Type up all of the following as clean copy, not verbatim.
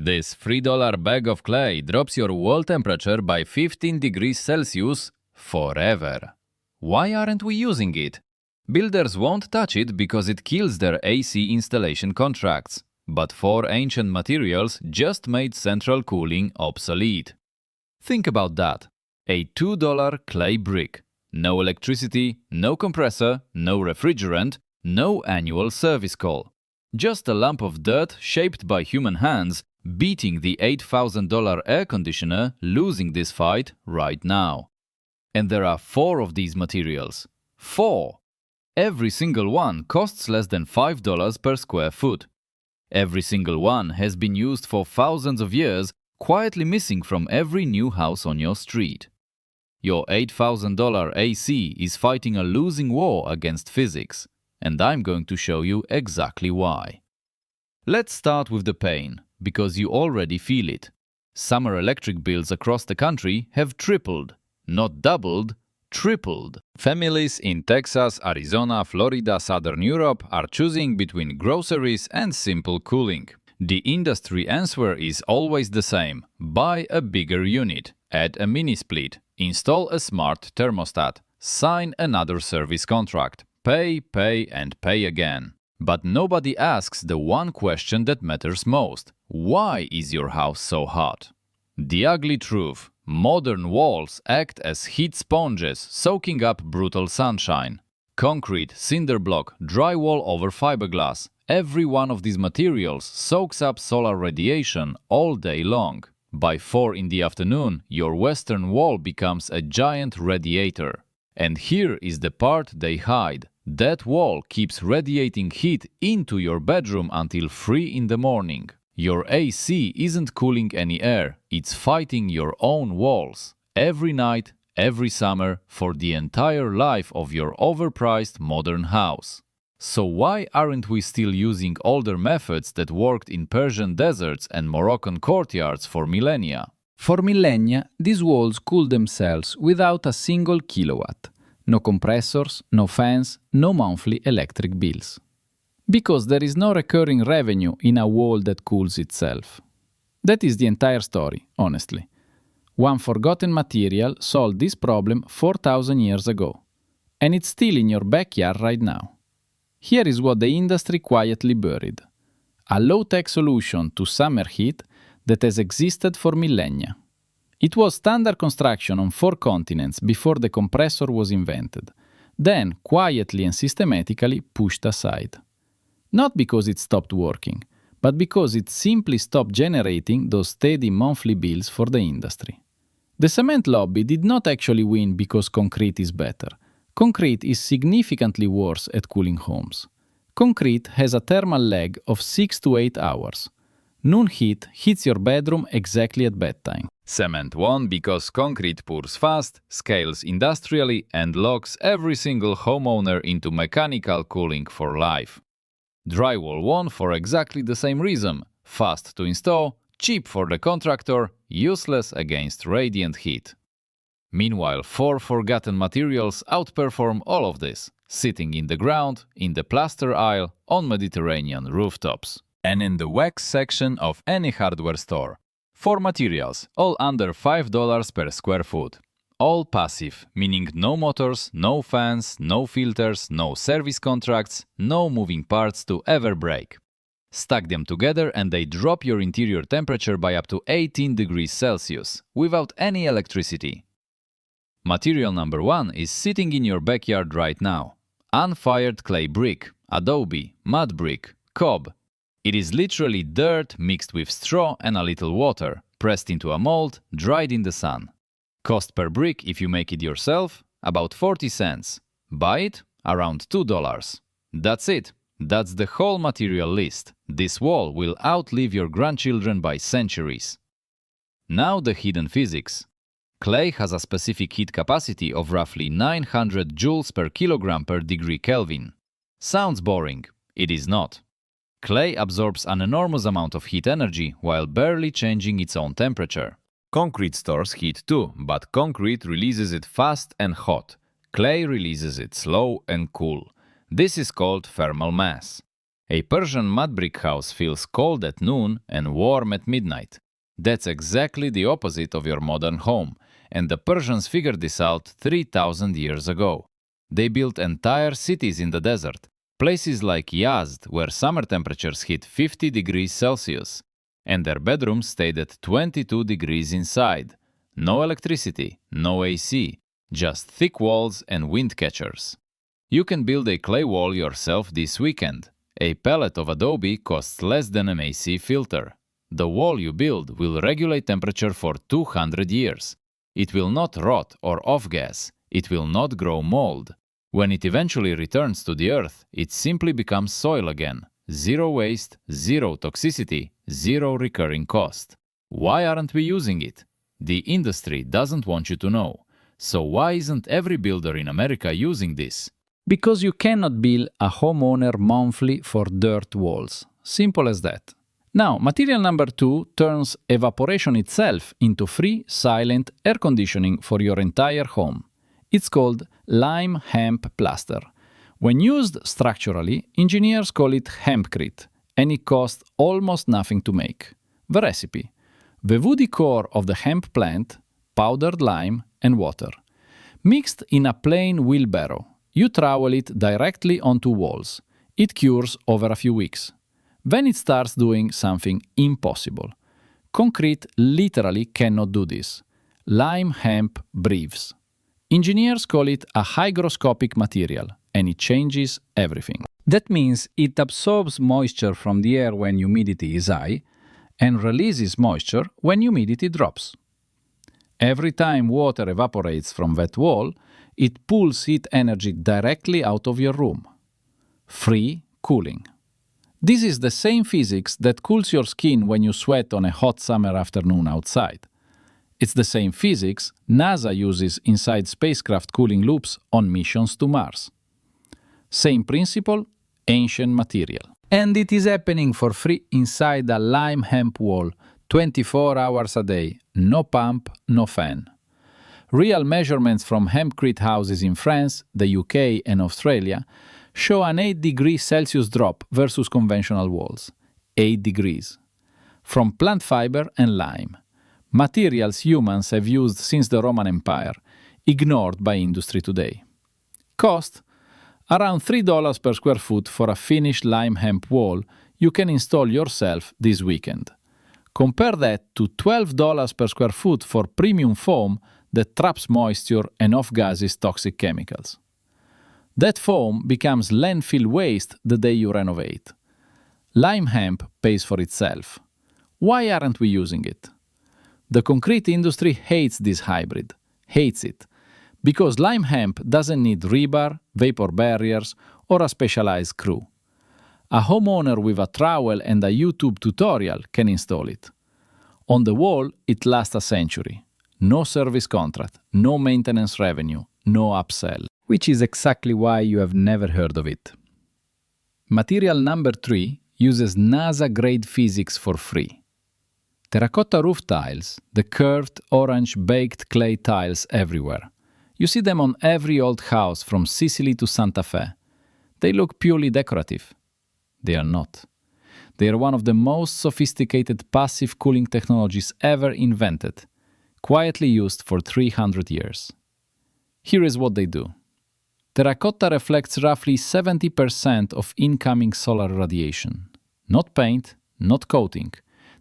This $3 bag of clay drops your wall temperature by 15 degrees Celsius forever. Why aren't we using it? Builders won't touch it because it kills their AC installation contracts. But 4 ancient materials just made central cooling obsolete. Think about that. A $2 clay brick. No electricity, no compressor, no refrigerant, no annual service call. Just a lump of dirt shaped by human hands, beating the $8,000 air conditioner, losing this fight right now. And there are 4 of these materials. 4! Every single one costs less than $5 per square foot. Every single one has been used for thousands of years, quietly missing from every new house on your street. Your $8,000 AC is fighting a losing war against physics, and I'm going to show you exactly why. Let's start with the pain, because you already feel it. Summer electric bills across the country have tripled, not doubled, tripled. Families in Texas, Arizona, Florida, Southern Europe are choosing between groceries and simple cooling. The industry answer is always the same. Buy a bigger unit, add a mini-split, install a smart thermostat, sign another service contract, pay, and pay again. But nobody asks the one question that matters most. Why is your house so hot? The ugly truth. Modern walls act as heat sponges, soaking up brutal sunshine. Concrete, cinder block, drywall over fiberglass. Every one of these materials soaks up solar radiation all day long. By 4 in the afternoon, your western wall becomes a giant radiator. And here is the part they hide. That wall keeps radiating heat into your bedroom until 3 in the morning. Your AC isn't cooling any air, it's fighting your own walls. Every night, every summer, for the entire life of your overpriced modern house. So why aren't we still using older methods that worked in Persian deserts and Moroccan courtyards for millennia? For millennia, these walls cooled themselves without a single kilowatt. No compressors, no fans, no monthly electric bills. Because there is no recurring revenue in a wall that cools itself. That is the entire story, honestly. One forgotten material solved this problem 4,000 years ago. And it's still in your backyard right now. Here is what the industry quietly buried. A low-tech solution to summer heat that has existed for millennia. It was standard construction on 4 continents before the compressor was invented, then quietly and systematically pushed aside. Not because it stopped working, but because it simply stopped generating those steady monthly bills for the industry. The cement lobby did not actually win because concrete is better. Concrete is significantly worse at cooling homes. Concrete has a thermal lag of 6 to 8 hours. Noon heat hits your bedroom exactly at bedtime. Cement won because concrete pours fast, scales industrially, and locks every single homeowner into mechanical cooling for life. Drywall won for exactly the same reason. Fast to install, cheap for the contractor, useless against radiant heat. Meanwhile, 4 forgotten materials outperform all of this, sitting in the ground, in the plaster aisle, on Mediterranean rooftops, and in the wax section of any hardware store. 4 materials, all under $5 per square foot. All passive, meaning no motors, no fans, no filters, no service contracts, no moving parts to ever break. Stack them together and they drop your interior temperature by up to 18 degrees Celsius, without any electricity. Material number 1 is sitting in your backyard right now. Unfired clay brick, adobe, mud brick, cob. It is literally dirt mixed with straw and a little water, pressed into a mold, dried in the sun. Cost per brick if you make it yourself, about 40 cents. Buy it, around $2. That's it. That's the whole material list. This wall will outlive your grandchildren by centuries. Now the hidden physics. Clay has a specific heat capacity of roughly 900 joules per kilogram per degree Kelvin. Sounds boring. It is not. Clay absorbs an enormous amount of heat energy while barely changing its own temperature. Concrete stores heat too, but concrete releases it fast and hot. Clay releases it slow and cool. This is called thermal mass. A Persian mud brick house feels cold at noon and warm at midnight. That's exactly the opposite of your modern home, and the Persians figured this out 3,000 years ago. They built entire cities in the desert, places like Yazd, where summer temperatures hit 50 degrees Celsius, and their bedrooms stayed at 22 degrees inside. No electricity, no AC, just thick walls and wind catchers. You can build a clay wall yourself this weekend. A pellet of adobe costs less than an AC filter. The wall you build will regulate temperature for 200 years. It will not rot or off-gas. It will not grow mold. When it eventually returns to the earth, it simply becomes soil again. Zero waste, zero toxicity, zero recurring cost. Why aren't we using it? The industry doesn't want you to know. So why isn't every builder in America using this? Because you cannot bill a homeowner monthly for dirt walls. Simple as that. Now, material number 2 turns evaporation itself into free, silent air conditioning for your entire home. It's called lime-hemp plaster. When used structurally, engineers call it hempcrete, and it costs almost nothing to make. The recipe: the woody core of the hemp plant, powdered lime, and water. Mixed in a plain wheelbarrow, you trowel it directly onto walls. It cures over a few weeks. Then it starts doing something impossible. Concrete literally cannot do this. Lime-hemp breathes. Engineers call it a hygroscopic material, and it changes everything. That means it absorbs moisture from the air when humidity is high and releases moisture when humidity drops. Every time water evaporates from that wall, it pulls heat energy directly out of your room. Free cooling. This is the same physics that cools your skin when you sweat on a hot summer afternoon outside. It's the same physics NASA uses inside spacecraft cooling loops on missions to Mars. Same principle, ancient material. And it is happening for free inside a lime-hemp wall, 24 hours a day, no pump, no fan. Real measurements from hempcrete houses in France, the UK, and Australia show an 8 degrees Celsius drop versus conventional walls. 8 degrees. From plant fiber and lime. Materials humans have used since the Roman Empire, ignored by industry today. Cost? Around $3 per square foot for a finished lime-hemp wall you can install yourself this weekend. Compare that to $12 per square foot for premium foam that traps moisture and off-gases toxic chemicals. That foam becomes landfill waste the day you renovate. Lime-hemp pays for itself. Why aren't we using it? The concrete industry hates this hybrid, hates it, because lime-hemp doesn't need rebar, vapor barriers, or a specialized crew. A homeowner with a trowel and a YouTube tutorial can install it. On the wall, it lasts a century. No service contract, no maintenance revenue, no upsell. Which is exactly why you have never heard of it. Material number 3 uses NASA-grade physics for free. Terracotta roof tiles, the curved orange baked clay tiles everywhere. You see them on every old house from Sicily to Santa Fe. They look purely decorative. They are not. They are one of the most sophisticated passive cooling technologies ever invented, quietly used for 300 years. Here is what they do. Terracotta reflects roughly 70% of incoming solar radiation. Not paint, not coating.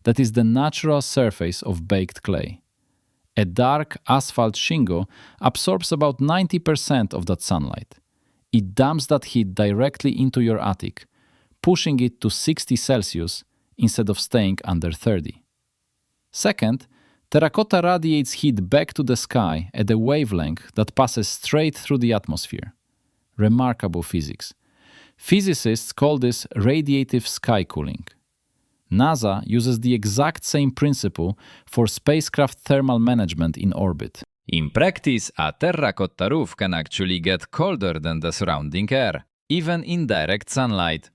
That is the natural surface of baked clay. A dark asphalt shingle absorbs about 90% of that sunlight. It dumps that heat directly into your attic, pushing it to 60 Celsius instead of staying under 30. Second, terracotta radiates heat back to the sky at a wavelength that passes straight through the atmosphere. Remarkable physics. Physicists call this radiative sky cooling. NASA uses the exact same principle for spacecraft thermal management in orbit. In practice, a terracotta roof can actually get colder than the surrounding air, even in direct sunlight.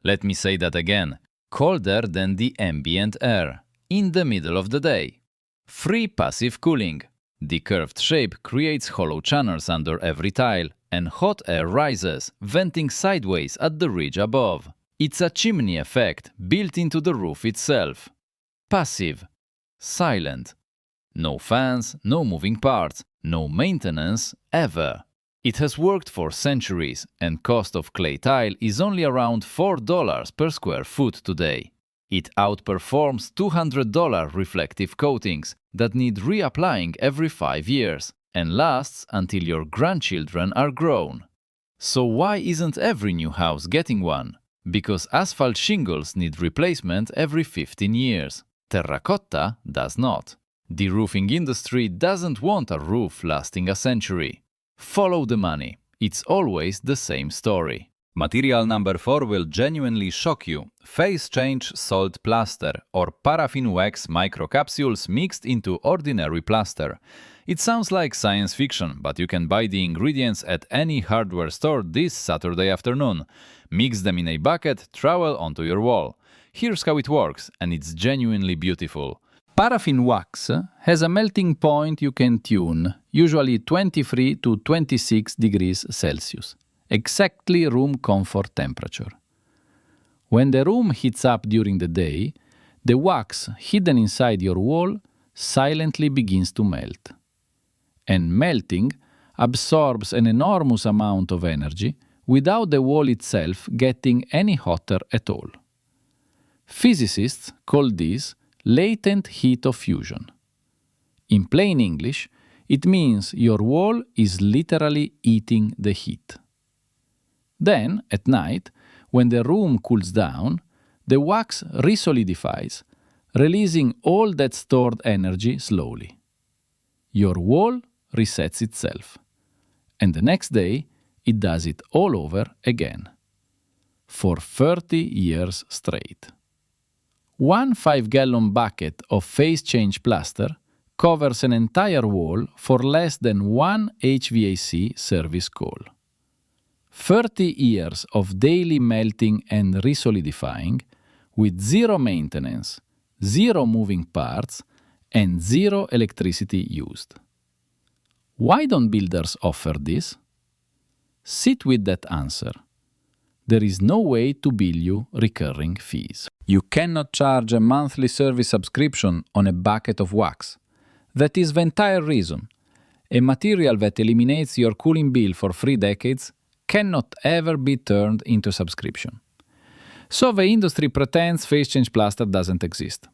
Let me say that again. Colder than the ambient air, in the middle of the day. Free passive cooling. The curved shape creates hollow channels under every tile, and hot air rises, venting sideways at the ridge above. It's a chimney effect built into the roof itself. Passive. Silent. No fans, no moving parts, no maintenance ever. It has worked for centuries, and cost of clay tile is only around $4 per square foot today. It outperforms $200 reflective coatings that need reapplying every 5 years and lasts until your grandchildren are grown. So why isn't every new house getting one? Because asphalt shingles need replacement every 15 years. Terracotta does not. The roofing industry doesn't want a roof lasting a century. Follow the money. It's always the same story. Material number 4 will genuinely shock you. Phase change salt plaster or paraffin wax microcapsules mixed into ordinary plaster. It sounds like science fiction, but you can buy the ingredients at any hardware store this Saturday afternoon. Mix them in a bucket, trowel onto your wall. Here's how it works, and it's genuinely beautiful. Paraffin wax has a melting point you can tune, usually 23 to 26 degrees Celsius, exactly room comfort temperature. When the room heats up during the day, the wax hidden inside your wall silently begins to melt. And melting absorbs an enormous amount of energy without the wall itself getting any hotter at all. Physicists call this latent heat of fusion. In plain English, it means your wall is literally eating the heat. Then, at night, when the room cools down, the wax resolidifies, releasing all that stored energy slowly. Your wall resets itself, and the next day it does it all over again. For 30 years straight. One 5-gallon bucket of phase change plaster covers an entire wall for less than one HVAC service call. 30 years of daily melting and resolidifying with zero maintenance, zero moving parts, and zero electricity used. Why don't builders offer this? Sit with that answer. There is no way to bill you recurring fees. You cannot charge a monthly service subscription on a bucket of wax. That is the entire reason. A material that eliminates your cooling bill for 3 decades cannot ever be turned into a subscription. So the industry pretends phase change plaster doesn't exist.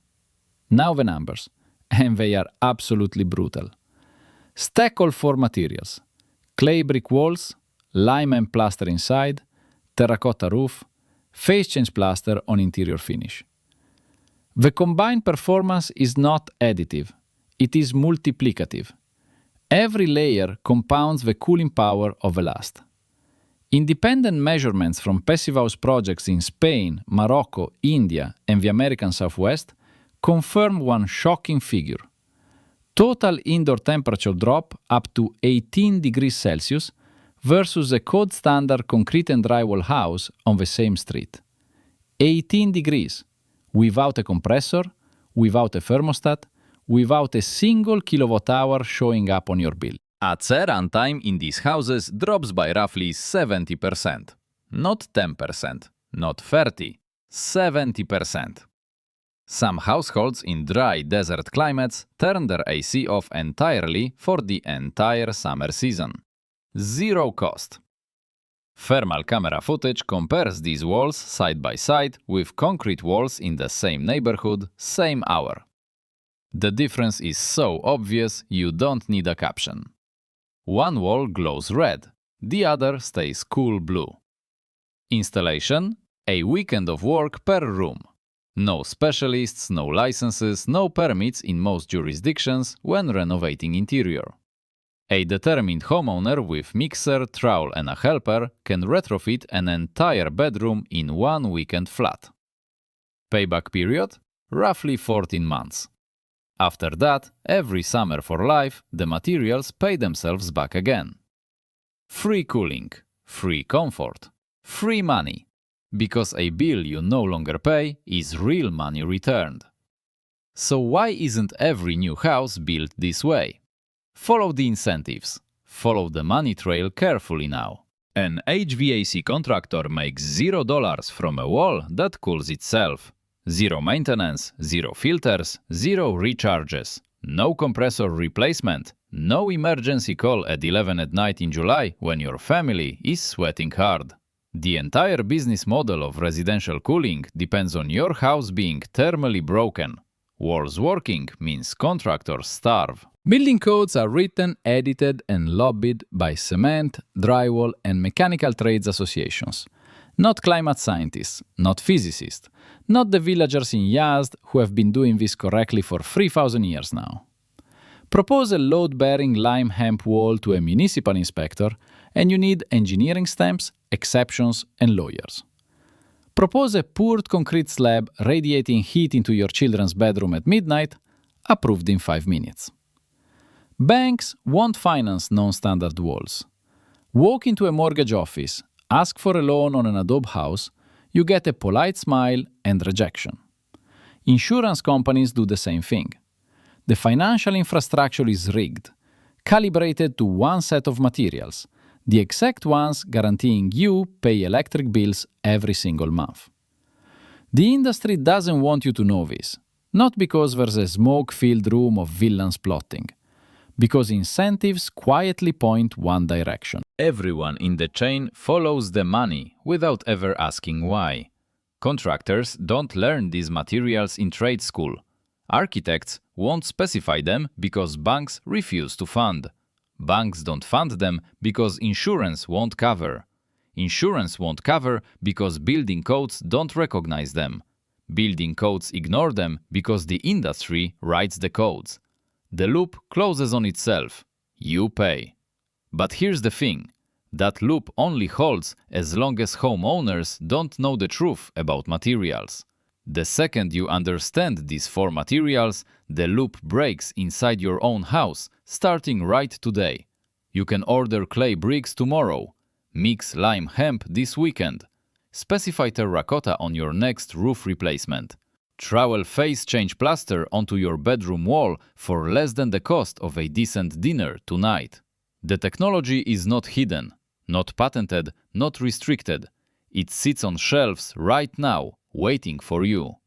Now the numbers, and they are absolutely brutal. Stack all 4 materials: clay brick walls, lime-hemp plaster inside, terracotta roof, phase change plaster on interior finish. The combined performance is not additive, it is multiplicative. Every layer compounds the cooling power of the last. Independent measurements from passive house projects in Spain, Morocco, India, and the American Southwest confirm one shocking figure. Total indoor temperature drop up to 18 degrees Celsius versus a code standard concrete and drywall house on the same street. 18 degrees, without a compressor, without a thermostat, without a single kilowatt-hour showing up on your bill. AC runtime in these houses drops by roughly 70%. Not 10%, not 30%, 70%. Some households in dry desert climates turn their AC off entirely for the entire summer season. Zero cost. Thermal camera footage compares these walls side by side with concrete walls in the same neighborhood, same hour. The difference is so obvious you don't need a caption. One wall glows red, the other stays cool blue. Installation: a weekend of work per room. No specialists, no licenses, no permits in most jurisdictions when renovating interior. A determined homeowner with mixer, trowel and a helper can retrofit an entire bedroom in 1 weekend flat. Payback period? Roughly 14 months. After that, every summer for life, the materials pay themselves back again. Free cooling, free comfort, free money. Because a bill you no longer pay is real money returned. So why isn't every new house built this way? Follow the incentives. Follow the money trail carefully now. An HVAC contractor makes $0 from a wall that cools itself. Zero maintenance, zero filters, zero recharges, no compressor replacement, no emergency call at 11 at night in July when your family is sweating hard. The entire business model of residential cooling depends on your house being thermally broken. Walls working means contractors starve. Building codes are written, edited, and lobbied by cement, drywall, and mechanical trades associations. Not climate scientists, not physicists, not the villagers in Yazd who have been doing this correctly for 3,000 years now. Propose a load-bearing lime-hemp wall to a municipal inspector, and you need engineering stamps, exceptions, and lawyers. Propose a poured concrete slab radiating heat into your children's bedroom at midnight, approved in 5 minutes. Banks won't finance non-standard walls. Walk into a mortgage office, ask for a loan on an adobe house, you get a polite smile and rejection. Insurance companies do the same thing. The financial infrastructure is rigged, calibrated to one set of materials, the exact ones guaranteeing you pay electric bills every single month. The industry doesn't want you to know this, not because there's a smoke-filled room of villains plotting, because incentives quietly point one direction. Everyone in the chain follows the money without ever asking why. Contractors don't learn these materials in trade school. Architects won't specify them because banks refuse to fund. Banks don't fund them because insurance won't cover. Insurance won't cover because building codes don't recognize them. Building codes ignore them because the industry writes the codes. The loop closes on itself. You pay. But here's the thing. That loop only holds as long as homeowners don't know the truth about materials. The second you understand these 4 materials, the loop breaks inside your own house, starting right today. You can order clay bricks tomorrow. Mix lime-hemp this weekend. Specify terracotta on your next roof replacement. Trowel face change plaster onto your bedroom wall for less than the cost of a decent dinner tonight. The technology is not hidden, not patented, not restricted. It sits on shelves right now, waiting for you.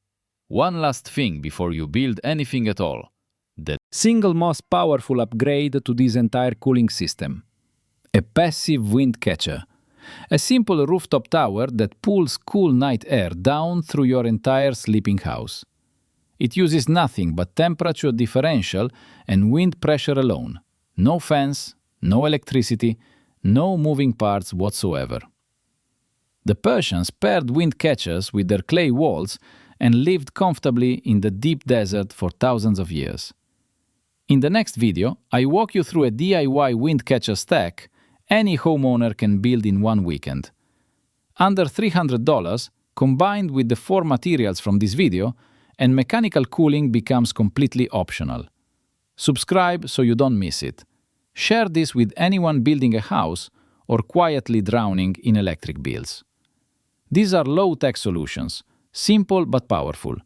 One last thing before you build anything at all. The single most powerful upgrade to this entire cooling system. A passive wind catcher. A simple rooftop tower that pulls cool night air down through your entire sleeping house. It uses nothing but temperature differential and wind pressure alone. No fans, no electricity, no moving parts whatsoever. The Persians paired wind catchers with their clay walls and lived comfortably in the deep desert for thousands of years. In the next video, I walk you through a DIY wind catcher stack any homeowner can build in one weekend. Under $300, combined with the 4 materials from this video, and mechanical cooling becomes completely optional. Subscribe so you don't miss it. Share this with anyone building a house or quietly drowning in electric bills. These are low-tech solutions, simple but powerful.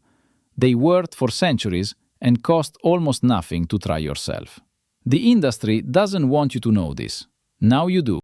They worked for centuries and cost almost nothing to try yourself. The industry doesn't want you to know this. Now you do.